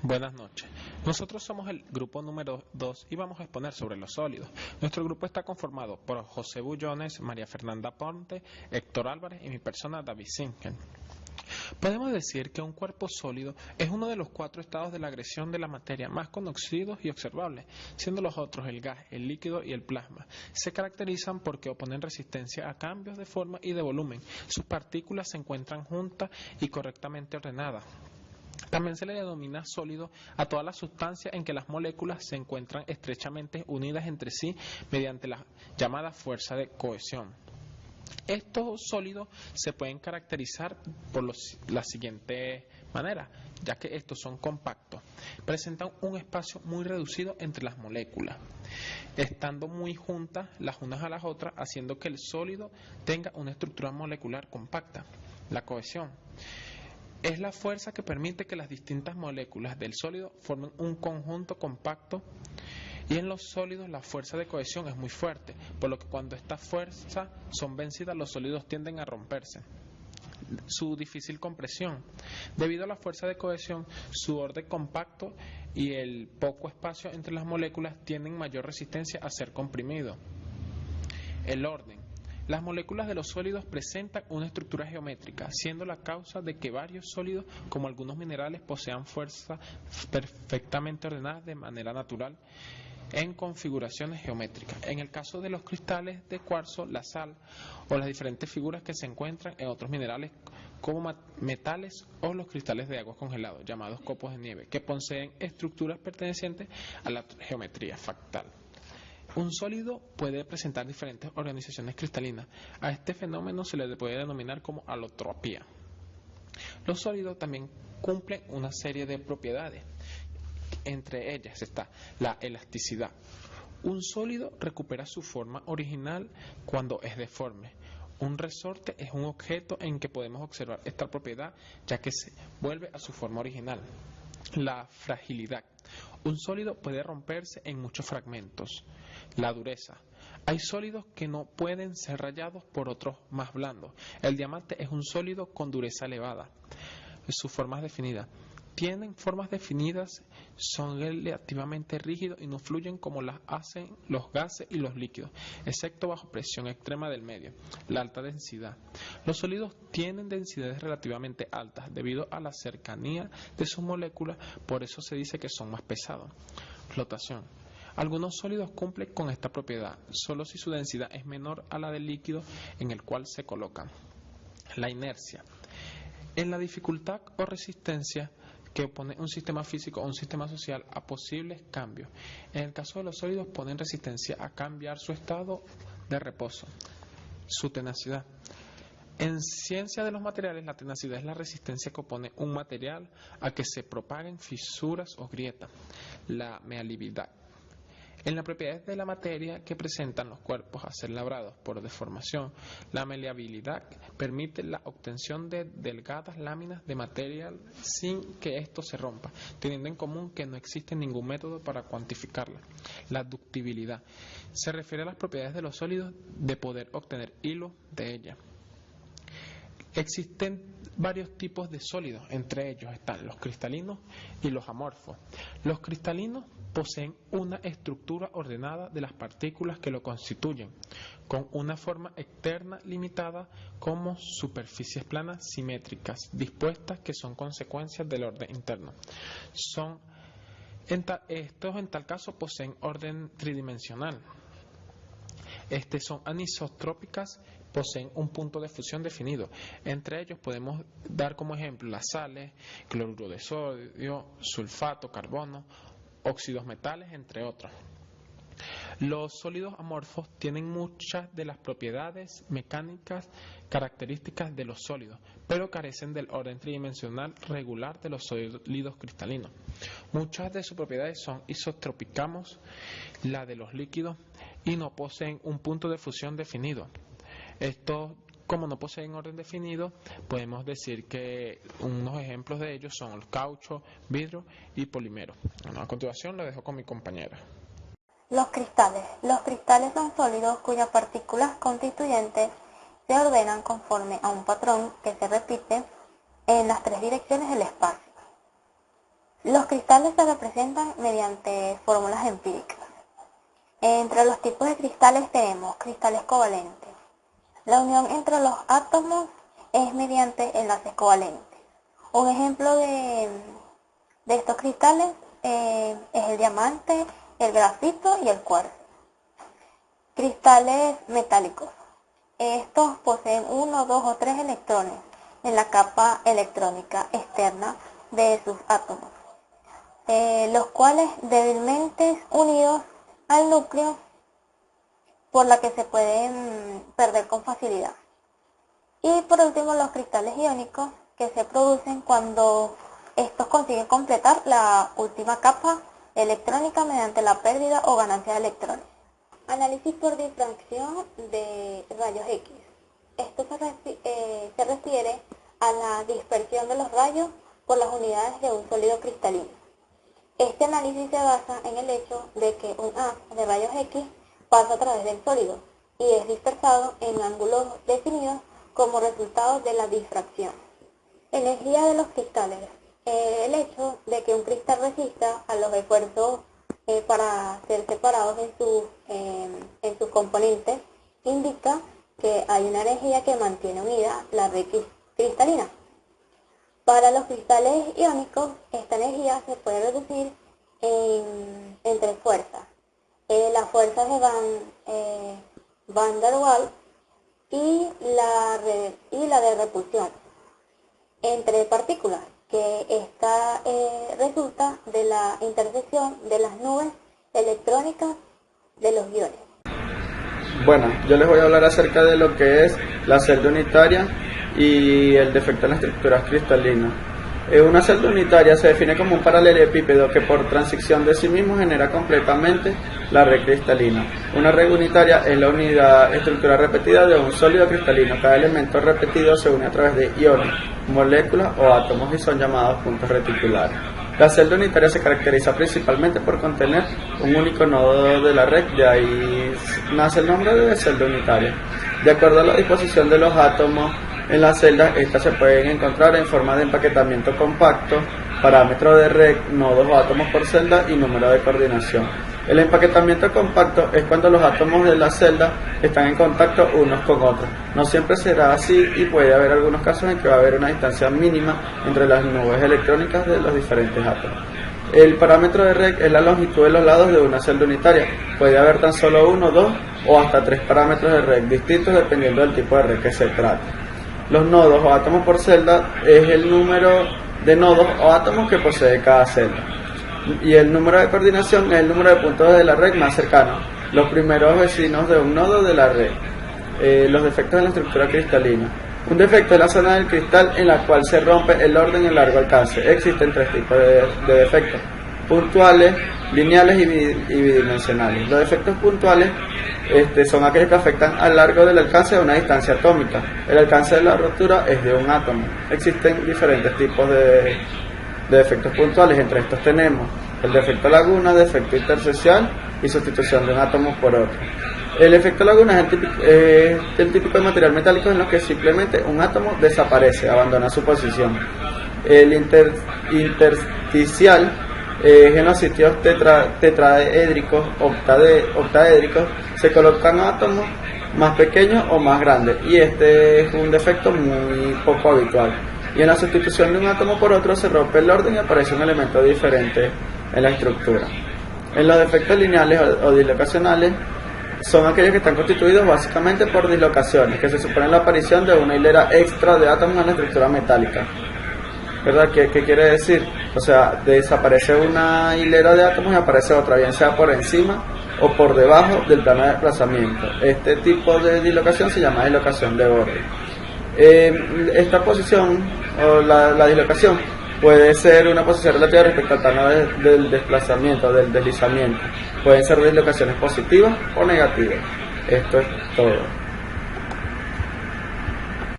Buenas noches. Nosotros somos el grupo número 2 y vamos a exponer sobre los sólidos. Nuestro grupo está conformado por José Bullones, María Fernanda Ponte, Héctor Álvarez y mi persona David Sinken. Podemos decir que un cuerpo sólido es uno de los 4 estados de la agresión de la materia más conocidos y observables, siendo los otros el gas, el líquido y el plasma. Se caracterizan porque oponen resistencia a cambios de forma y de volumen. Sus partículas se encuentran juntas y correctamente ordenadas. También se le denomina sólido a todas las sustancias en que las moléculas se encuentran estrechamente unidas entre sí mediante la llamada fuerza de cohesión. Estos sólidos se pueden caracterizar por la siguiente manera, ya que estos son compactos. Presentan un espacio muy reducido entre las moléculas, estando muy juntas las unas a las otras, haciendo que el sólido tenga una estructura molecular compacta. La cohesión es la fuerza que permite que las distintas moléculas del sólido formen un conjunto compacto, y en los sólidos la fuerza de cohesión es muy fuerte, por lo que cuando estas fuerzas son vencidas los sólidos tienden a romperse. Su difícil compresión. Debido a la fuerza de cohesión, su orden compacto y el poco espacio entre las moléculas tienen mayor resistencia a ser comprimidos. El orden. Las moléculas de los sólidos presentan una estructura geométrica, siendo la causa de que varios sólidos, como algunos minerales, posean fuerzas perfectamente ordenadas de manera natural en configuraciones geométricas. En el caso de los cristales de cuarzo, la sal o las diferentes figuras que se encuentran en otros minerales como metales o los cristales de agua congelado, llamados copos de nieve, que poseen estructuras pertenecientes a la geometría fractal. Un sólido puede presentar diferentes organizaciones cristalinas. A este fenómeno se le puede denominar como alotropía. Los sólidos también cumplen una serie de propiedades. Entre ellas está la elasticidad. Un sólido recupera su forma original cuando es deforme. Un resorte es un objeto en que podemos observar esta propiedad, ya que se vuelve a su forma original. La fragilidad. Un sólido puede romperse en muchos fragmentos. La dureza. Hay sólidos que no pueden ser rayados por otros más blandos. El diamante es un sólido con dureza elevada. Sus formas definidas. Tienen formas definidas, son relativamente rígidos y no fluyen como las hacen los gases y los líquidos, excepto bajo presión extrema del medio. La alta densidad. Los sólidos tienen densidades relativamente altas debido a la cercanía de sus moléculas, por eso se dice que son más pesados. Flotación. Algunos sólidos cumplen con esta propiedad, solo si su densidad es menor a la del líquido en el cual se colocan. La inercia. En la dificultad o resistencia que opone un sistema físico o un sistema social a posibles cambios. En el caso de los sólidos ponen resistencia a cambiar su estado de reposo. Su tenacidad. En ciencia de los materiales, la tenacidad es la resistencia que opone un material a que se propaguen fisuras o grietas. La maleabilidad. En las propiedades de la materia que presentan los cuerpos a ser labrados por deformación, la maleabilidad permite la obtención de delgadas láminas de material sin que esto se rompa, teniendo en común que no existe ningún método para cuantificarla. La ductibilidad se refiere a las propiedades de los sólidos de poder obtener hilo de ella. Existen varios tipos de sólidos, entre ellos están los cristalinos y los amorfos. Los cristalinos poseen una estructura ordenada de las partículas que lo constituyen, con una forma externa limitada como superficies planas simétricas dispuestas que son consecuencias del orden interno. Estos en tal caso poseen orden tridimensional. Son anisotrópicas, poseen un punto de fusión definido. Entre ellos podemos dar como ejemplo las sales, cloruro de sodio, sulfato, carbono, óxidos metales, entre otros. Los sólidos amorfos tienen muchas de las propiedades mecánicas características de los sólidos, pero carecen del orden tridimensional regular de los sólidos cristalinos. Muchas de sus propiedades son isotrópicas, la de los líquidos, y no poseen un punto de fusión definido. Estos, como no poseen orden definido, podemos decir que unos ejemplos de ellos son el caucho, vidrio y polímero. Bueno, a continuación lo dejo con mi compañera. Los cristales. Los cristales son sólidos cuyas partículas constituyentes se ordenan conforme a un patrón que se repite en las 3 direcciones del espacio. Los cristales se representan mediante fórmulas empíricas. Entre los tipos de cristales tenemos cristales covalentes. La unión entre los átomos es mediante enlaces covalentes. Un ejemplo de estos cristales es el diamante, el grafito y el cuarzo. Cristales metálicos. Estos poseen 1, 2 o 3 electrones en la capa electrónica externa de sus átomos, los cuales débilmente unidos al núcleo, por la que se pueden perder con facilidad. Y por último, los cristales iónicos, que se producen cuando estos consiguen completar la última capa electrónica mediante la pérdida o ganancia de electrones. Análisis por difracción de rayos X. Esto se refiere a la dispersión de los rayos por las unidades de un sólido cristalino. Este análisis se basa en el hecho de que un haz de rayos X pasa a través del sólido y es dispersado en ángulos definidos como resultado de la difracción. Energía de los cristales. El hecho de que un cristal resista a los esfuerzos para ser separados en sus componentes indica que hay una energía que mantiene unida la red cristalina. Para los cristales iónicos, esta energía se puede reducir en 3 fuerzas. Las fuerzas de Van der Waals y la de repulsión entre partículas, que esta resulta de la intersección de las nubes electrónicas de los iones. Bueno, yo les voy a hablar acerca de lo que es la celda unitaria y el defecto en las estructuras cristalinas. Una celda unitaria se define como un paralelepípedo que por transición de sí mismo genera completamente la red cristalina. Una red unitaria es la unidad estructura repetida de un sólido cristalino. Cada elemento repetido se une a través de iones, moléculas o átomos y son llamados puntos reticulares. La celda unitaria se caracteriza principalmente por contener un único nodo de la red, de ahí nace el nombre de celda unitaria. De acuerdo a la disposición de los átomos en las celdas, estas se pueden encontrar en forma de empaquetamiento compacto, parámetro de red, nodos o átomos por celda y número de coordinación. El empaquetamiento compacto es cuando los átomos de la celda están en contacto unos con otros. No siempre será así y puede haber algunos casos en que va a haber una distancia mínima entre las nubes electrónicas de los diferentes átomos. El parámetro de red es la longitud de los lados de una celda unitaria. Puede haber tan solo 1, 2 o hasta 3 parámetros de red distintos dependiendo del tipo de red que se trate. Los nodos o átomos por celda es el número de nodos o átomos que posee cada celda. Y el número de coordinación es el número de puntos de la red más cercano, los primeros vecinos de un nodo de la red. Los defectos de la estructura cristalina. Un defecto es la zona del cristal en la cual se rompe el orden en largo alcance. Existen 3 tipos de defectos: puntuales, lineales y bidimensionales. Los defectos puntuales son aquellos que afectan al largo del alcance de una distancia atómica. El alcance de la rotura es de un átomo. Existen diferentes tipos de defectos puntuales. Entre estos tenemos el defecto laguna, defecto interseccional y sustitución de un átomo por otro. El efecto laguna es el típico de material metálico en los que simplemente un átomo desaparece, abandona su posición. El intersticial en los sitios tetraédricos, octaédricos, se colocan átomos más pequeños o más grandes, y este es un defecto muy poco habitual. Y en la sustitución de un átomo por otro se rompe el orden y aparece un elemento diferente en la estructura. En los defectos lineales o dislocacionales son aquellos que están constituidos básicamente por dislocaciones, que se suponen la aparición de una hilera extra de átomos en la estructura metálica. ¿Verdad? ¿Qué quiere decir? O sea, desaparece una hilera de átomos y aparece otra, bien sea por encima o por debajo del plano de desplazamiento. Este tipo de dislocación se llama dislocación de borde. Esta posición, o la dislocación, puede ser una posición relativa respecto al plano del desplazamiento, del deslizamiento. Pueden ser dislocaciones positivas o negativas. Esto es todo.